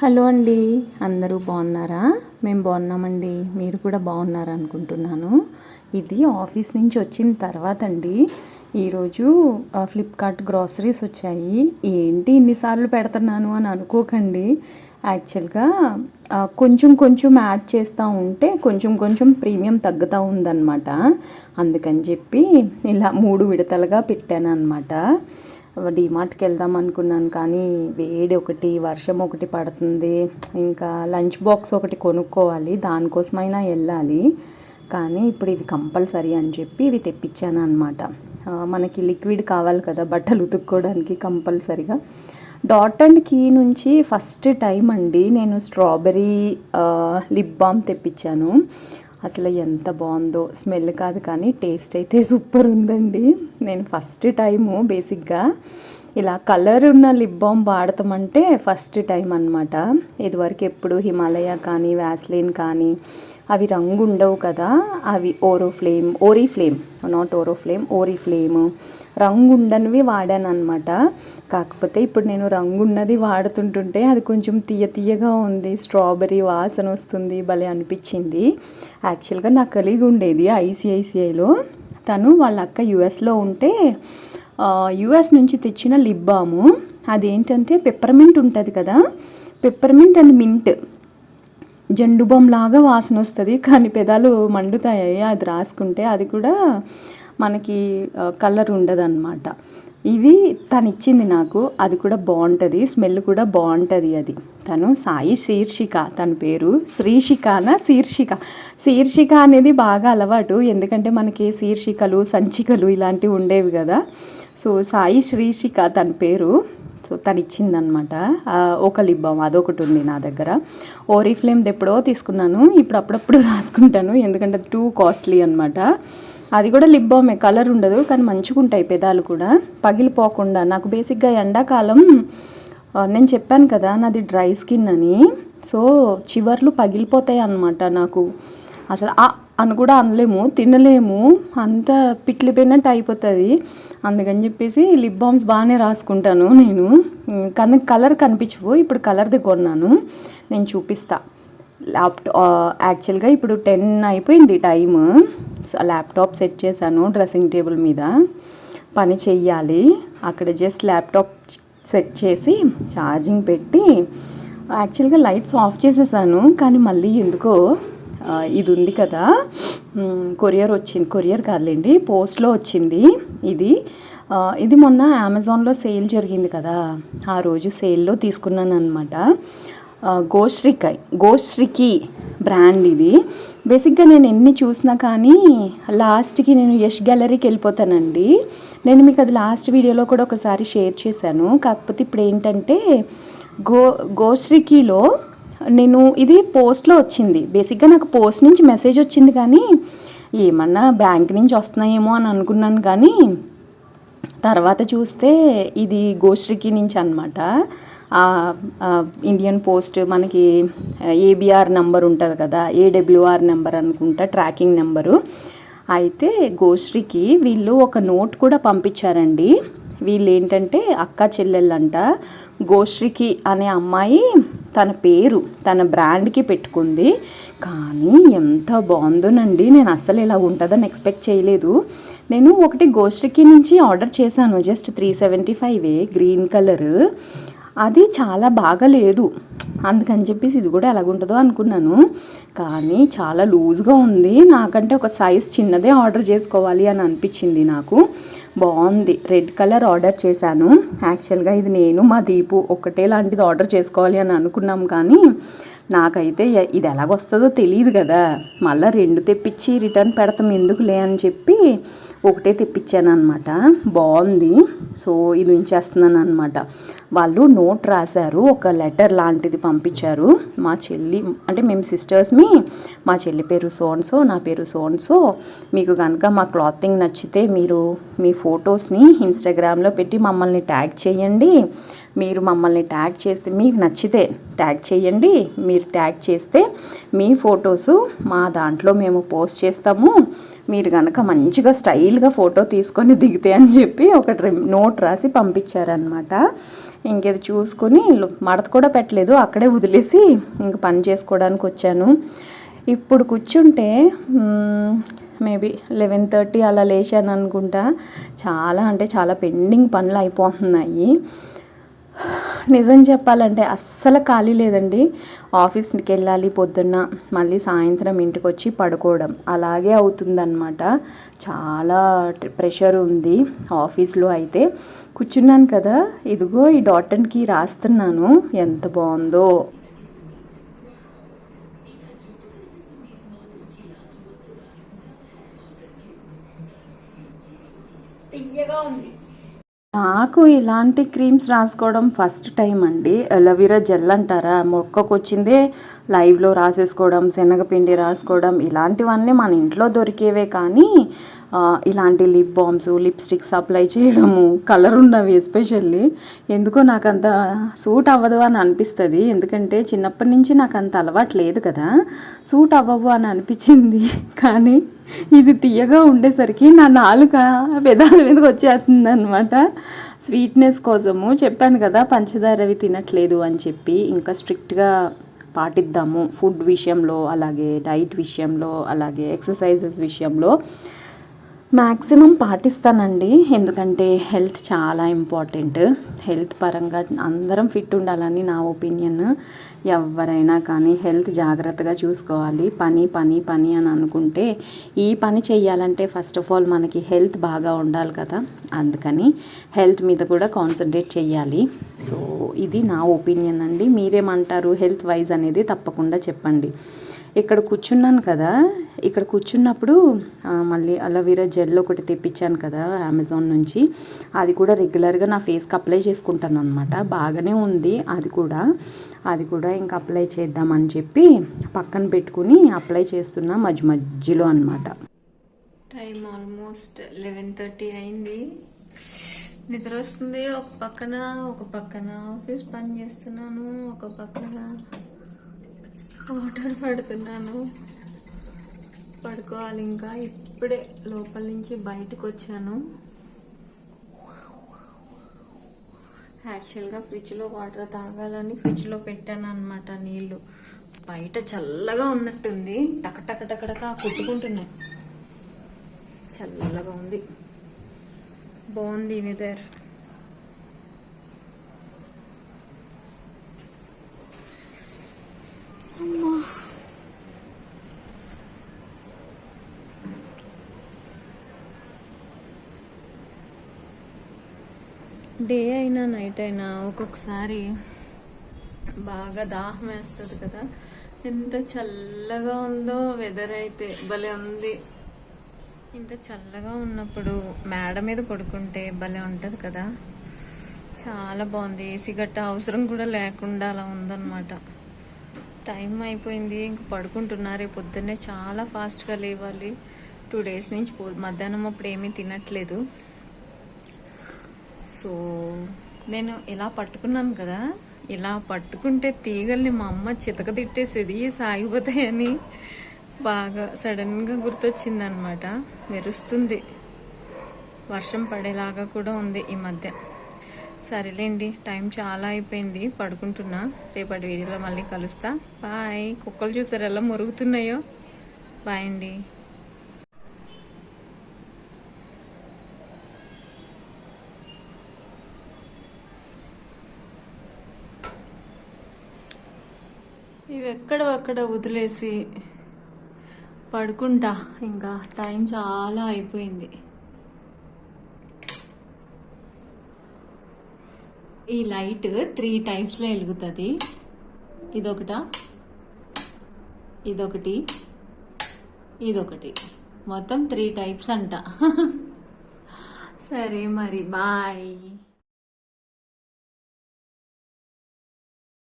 Hello అండి, అందరూ బాగున్నారా? మేము బాగున్నామండి. మీరు కూడా బాగున్నారా అనుకుంటున్నాను. ఇది ఆఫీస్ నుంచి వచ్చిన తర్వాత అండి. ఈరోజు ఫ్లిప్కార్ట్ గ్రాసరీస్ వచ్చాయి. ఏంటి ఇన్నిసార్లు పెడుతున్నాను అని అనుకోకండి. యాక్చువల్గా కొంచెం కొంచెం యాడ్ చేస్తూ ఉంటే కొంచెం కొంచెం ప్రీమియం తగ్గుతూ ఉందన్నమాట. అందుకని చెప్పి ఇలా 3 విడతలుగా పెట్టాను అనమాట. డీమార్ట్కి వెళ్దాం అనుకున్నాను, కానీ వేడి ఒకటి, వర్షం ఒకటి పడుతుంది. ఇంకా లంచ్ బాక్స్ ఒకటి కొనుక్కోవాలి, దానికోసమైనా వెళ్ళాలి. కానీ ఇప్పుడు ఇవి కంపల్సరీ అని చెప్పి ఇవి తెప్పించాను అనమాట. మనకి లిక్విడ్ కావాలి కదా బట్టలు ఉతుక్కోవడానికి కంపల్సరీగా. డాట్ అండ్ కీ నుంచి ఫస్ట్ టైం అండి నేను స్ట్రాబెర్రీ లిప్ బామ్ తెప్పించాను. అసలు ఎంత బాగుందో, స్మెల్ కాదు కానీ టేస్ట్ అయితే సూపర్ ఉందండి. నేను ఫస్ట్ టైము బేసిక్గా ఇలా కలర్ ఉన్న లిప్ బామ్ వాడతామంటే ఫస్ట్ టైం అనమాట. ఇదివరకు ఎప్పుడు హిమాలయ కానీ వ్యాస్లిన్ కానీ అవి రంగు ఉండవు కదా, అవి ఓరీఫ్లేమ్ రంగు ఉండనివి వాడాను అనమాట. కాకపోతే ఇప్పుడు నేను రంగు ఉన్నది వాడుతుంటుంటే అది కొంచెం తీయగా ఉంది, స్ట్రాబెర్రీ వాసన వస్తుంది, భలే అనిపించింది. యాక్చువల్గా నా కలీగ్ ఉండేది ఐసిఐసిఐలో, తను వాళ్ళ అక్క యుఎస్లో ఉంటే యుఎస్ నుంచి తెచ్చిన లిప్ బాము. అదేంటంటే పెప్పర్మెంట్ ఉంటుంది కదా, peppermint and mint Zandu balm లాగా వాసన వస్తుంది, కానీ పెదాలు మండుతాయి అది రాసుకుంటే. అది కూడా మనకి కలర్ ఉండదన్నమాట. ఇవి తను ఇచ్చింది నాకు, అది కూడా బాగుంటుంది, స్మెల్ కూడా బాగుంటుంది. అది తను సాయి శీర్షిక, తన పేరు శీర్షిక అనేది బాగా అలవాటు, ఎందుకంటే మనకి శీర్షికలు సంచికలు ఇలాంటివి ఉండేవి కదా. సో సాయి శీర్షిక తన పేరు. సో తను ఇచ్చిందనమాట ఒక లిప్ బామ్, అదొకటి ఉంది నా దగ్గర. ఓరీఫ్లేమ్ది ఎప్పుడో తీసుకున్నాను, ఇప్పుడు అప్పుడప్పుడు రాసుకుంటాను, ఎందుకంటే అది టూ కాస్ట్లీ అనమాట. అది కూడా లిప్ బామే, కలర్ ఉండదు కానీ మంచిగా ఉంటాయి పెదాలు కూడా పగిలిపోకుండా. నాకు బేసిక్గా ఎండాకాలం నేను చెప్పాను కదా నాది డ్రై స్కిన్ అని, సో చివర్లు పగిలిపోతాయి అన్నమాట నాకు. అసలు అని కూడా అనలేము, తినలేము, అంత పిట్లిపోయినట్టు అయిపోతుంది. అందుకని చెప్పేసి లిప్ బామ్స్ బాగానే రాసుకుంటాను నేను. కానీ కలర్ కనిపించవు, ఇప్పుడు కలర్ది కొన్నాను, నేను చూపిస్తా. యాక్చువల్గా ఇప్పుడు 10 అయిపోయింది టైము. ల్యాప్టాప్ సెట్ చేశాను డ్రెస్సింగ్ టేబుల్ మీద, పని చెయ్యాలి. అక్కడ జస్ట్ ల్యాప్టాప్ సెట్ చేసి ఛార్జింగ్ పెట్టి యాక్చువల్గా లైట్స్ ఆఫ్ చేసేసాను, కానీ మళ్ళీ ఎందుకో ఇది ఉంది కదా, కొరియర్ కాదులేండి, పోస్ట్లో వచ్చింది ఇది మొన్న అమెజాన్లో సేల్ జరిగింది కదా, ఆ రోజు సేల్లో తీసుకున్నాను అనమాట. గోశ్రికి బ్రాండ్ ఇది. బేసిక్గా నేను ఎన్ని చూసినా కానీ లాస్ట్కి నేను యష్ గ్యాలరీకి వెళ్ళిపోతానండి. నేను మీకు అది లాస్ట్ వీడియోలో కూడా ఒకసారి షేర్ చేశాను. కాకపోతే ఇప్పుడు ఏంటంటే గోశ్రికిలో నేను ఇది పోస్ట్లో వచ్చింది. బేసిక్గా నాకు పోస్ట్ నుంచి మెసేజ్ వచ్చింది, కానీ ఏమన్నా బ్యాంక్ నుంచి వస్తున్నాయేమో అని అనుకున్నాను, కానీ తర్వాత చూస్తే ఇది గోశ్రికి నుంచి అనమాట. ఇండియన్ పోస్ట్ మనకి ఏబిఆర్ నెంబర్ ఉంటుంది కదా, ఏడబ్ల్యూఆర్ నెంబర్ అనుకుంటా, ట్రాకింగ్ నెంబరు. అయితే గోశ్రికి వీళ్ళు ఒక నోట్ కూడా పంపించారండి. వీళ్ళు ఏంటంటే అక్క చెల్లెళ్ళంట. గోశ్రికి అనే అమ్మాయి తన పేరు తన బ్రాండ్కి పెట్టుకుంది, కానీ ఎంత బాగుందోనండి. నేను అస్సలు ఇలా ఉంటుందని ఎక్స్పెక్ట్ చేయలేదు. నేను ఒకటి గోశ్రికి నుంచి ఆర్డర్ చేశాను, జస్ట్ 375 గ్రీన్ కలర్. అది చాలా బాగా లేదు, అందుకని చెప్పేసి ఇది కూడా ఎలాగుంటుందో అనుకున్నాను, కానీ చాలా లూజ్గా ఉంది. నాకంటే ఒక సైజ్ చిన్నదే ఆర్డర్ చేసుకోవాలి అని అనిపించింది నాకు. బాగుంది. రెడ్ కలర్ ఆర్డర్ చేశాను. యాక్చువల్గా ఇది నేను మా దీపు ఒకటే లాంటిది ఆర్డర్ చేసుకోవాలి అని అనుకున్నాం, కానీ నాకైతే ఇది ఎలాగొస్తుందో తెలియదు కదా, మళ్ళీ 2 తెప్పించి రిటర్న్ పెడతాం ఎందుకులే అని చెప్పి ఒకటే తెప్పించాను అనమాట. బాగుంది. సో ఇది ఉంచేస్తున్నాను అనమాట. వాళ్ళు నోట్ రాశారు, ఒక లెటర్ లాంటిది పంపించారు. మా చెల్లి అంటే మేము సిస్టర్స్మి, మా చెల్లి పేరు సోన్సో, నా పేరు సోన్సో. మీకు కనుక మా క్లాతింగ్ నచ్చితే మీరు మీ ఫొటోస్ని ఇన్స్టాగ్రామ్లో పెట్టి మమ్మల్ని ట్యాగ్ చేయండి, మీరు మమ్మల్ని ట్యాగ్ చేస్తే, మీకు నచ్చితే ట్యాగ్ చేయండి. మీరు ట్యాగ్ చేస్తే మీ ఫొటోసు మా దాంట్లో మేము పోస్ట్ చేస్తాము. మీరు కనుక మంచిగా స్టైల్గా ఫోటో తీసుకొని దిగితే అని చెప్పి ఒకటి నోట్ రాసి పంపించారనమాట. ఇంకేది చూసుకొని మడత కూడా పెట్టలేదు, అక్కడే వదిలేసి ఇంక పని చేసుకోవడానికి వచ్చాను. ఇప్పుడు కూర్చుంటే మేబీ 11:30 అలా లేచాను అనుకుంటా. చాలా అంటే చాలా పెండింగ్ పనులు అయిపోతున్నాయి. నిజం చెప్పాలంటే అస్సలు ఖాళీ లేదండి. ఆఫీస్కి వెళ్ళాలి పొద్దున్న, మళ్ళీ సాయంత్రం ఇంటికి వచ్చి పడుకోవడం అలాగే అవుతుందన్నమాట. చాలా ప్రెషర్ ఉంది ఆఫీస్లో. అయితే కూర్చున్నాను కదా, ఇదిగో ఈ డాటన్కి రాస్తున్నాను. ఎంత బాగుందో. నాకు ఇలాంటి క్రీమ్స్ రాసుకోవడం ఫస్ట్ టైం అండి. అలోవెరా జెల్ అంటారా, మొక్కకు వచ్చిందే లైవ్లో రాసేసుకోవడం, శనగపిండి రాసుకోవడం, ఇలాంటివన్నీ మన ఇంట్లో దొరికేవే. కానీ ఇలాంటి లిప్ బామ్స్, లిప్స్టిక్స్ అప్లై చేయడము, కలర్ ఉన్నవి ఎస్పెషల్లీ ఎందుకో నాకు అంత సూట్ అవ్వదు అని అనిపిస్తుంది. ఎందుకంటే చిన్నప్పటి నుంచి నాకు అంత అలవాటు లేదు కదా, సూట్ అవ్వవు అని అనిపించింది. కానీ ఇది తీయగా ఉండేసరికి నా నాలుక పెదాల మీదకి వచ్చేస్తుంది అనమాట. స్వీట్నెస్ కోసము చెప్పాను కదా, పంచదార అవి తినట్లేదు అని చెప్పి. ఇంకా స్ట్రిక్ట్గా పాటిద్దాము ఫుడ్ విషయంలో, అలాగే డైట్ విషయంలో, అలాగే ఎక్సర్సైజెస్ విషయంలో మ్యాక్సిమం పాటిస్తానండి. ఎందుకంటే హెల్త్ చాలా ఇంపార్టెంట్. హెల్త్ పరంగా అందరం ఫిట్ ఉండాలని నా ఒపీనియన్. ఎవరైనా కానీ హెల్త్ జాగ్రత్తగా చూసుకోవాలి. పని పని పని అని అనుకుంటే ఈ పని చేయాలంటే ఫస్ట్ ఆఫ్ ఆల్ మనకి హెల్త్ బాగా ఉండాలి కదా. అందుకని హెల్త్ మీద కూడా కాన్సన్ట్రేట్ చేయాలి. సో ఇది నా ఒపీనియన్ అండి. మీరేమంటారు హెల్త్ వైజ్ అనేది తప్పకుండా చెప్పండి. ఇక్కడ కూర్చున్నాను కదా, ఇక్కడ కూర్చున్నప్పుడు మళ్ళీ అలోవెరా జెల్ ఒకటి తెప్పించాను కదా అమెజాన్ నుంచి. అది కూడా రెగ్యులర్గా నా ఫేస్కి అప్లై చేసుకుంటాను అనమాట. బాగానే ఉంది అది కూడా ఇంకా అప్లై చేద్దామని చెప్పి పక్కన పెట్టుకుని అప్లై చేస్తున్నా మధ్యలో అనమాట. టైం ఆల్మోస్ట్ 11:30 అయింది. నిద్ర వస్తుంది. ఒక పక్కన ఆఫీస్ పని చేస్తున్నాను, ఒక పక్కన వాటర్ పడుతున్నాను. పడుకోవాలి. ఇంకా ఇప్పుడే లోపల నుంచి బయటకు వచ్చాను. యాక్చువల్గా ఫ్రిడ్జ్లో వాటర్ తాగాలని ఫ్రిడ్జ్లో పెట్టాను అనమాట నీళ్ళు. బయట చల్లగా ఉన్నట్టుంది, టకటక కుట్టుకుంటున్నాయి. చల్లగా ఉంది, బాగుంది వెదర్. డే అయినా నైట్ అయినా ఒక్కొక్కసారి బాగా దాహం వేస్తుంది కదా. ఎంత చల్లగా ఉందో వెదర్ అయితే, భలే ఉంది. ఇంత చల్లగా ఉన్నప్పుడు మేడ మీద పడుకుంటే భలే ఉంటుంది కదా, చాలా బాగుంది. ఏసీ గట్ట అవసరం కూడా లేకుండా అలా ఉందన్నమాట. టైం అయిపోయింది, ఇంక పడుకుంటున్నా. రేపు పొద్దున్నే చాలా ఫాస్ట్గా లేవాలి. 2 days నుంచి మధ్యాహ్నం అప్పుడు ఏమీ తినట్లేదు. సో నేను ఇలా పట్టుకున్నాను కదా, ఇలా పట్టుకుంటే తీగల్ని మా అమ్మ చితక తిట్టేసేది సాగిపోతాయని బాగా సడన్గా గుర్తొచ్చిందనమాట. మెరుస్తుంది, వర్షం పడేలాగా కూడా ఉంది ఈ మధ్య. సరేలేండి, టైం చాలా అయిపోయింది, పడుకుంటున్నా. రేపటి వీడియోలో మళ్ళీ కలుస్తా. బాయ్. కుక్కలు చూసారు ఎలా మురుగుతున్నాయో. బాయ్ అండి. ఇవి ఎక్కడక్కడ వదిలేసి పడుకుంటా. ఇంకా టైం చాలా అయిపోయింది. ఈ లైట్ 3 typesలో వెలుగుతుంది. ఇదొకటి మొత్తం 3 types అంట. సరే మరి, బాయ్.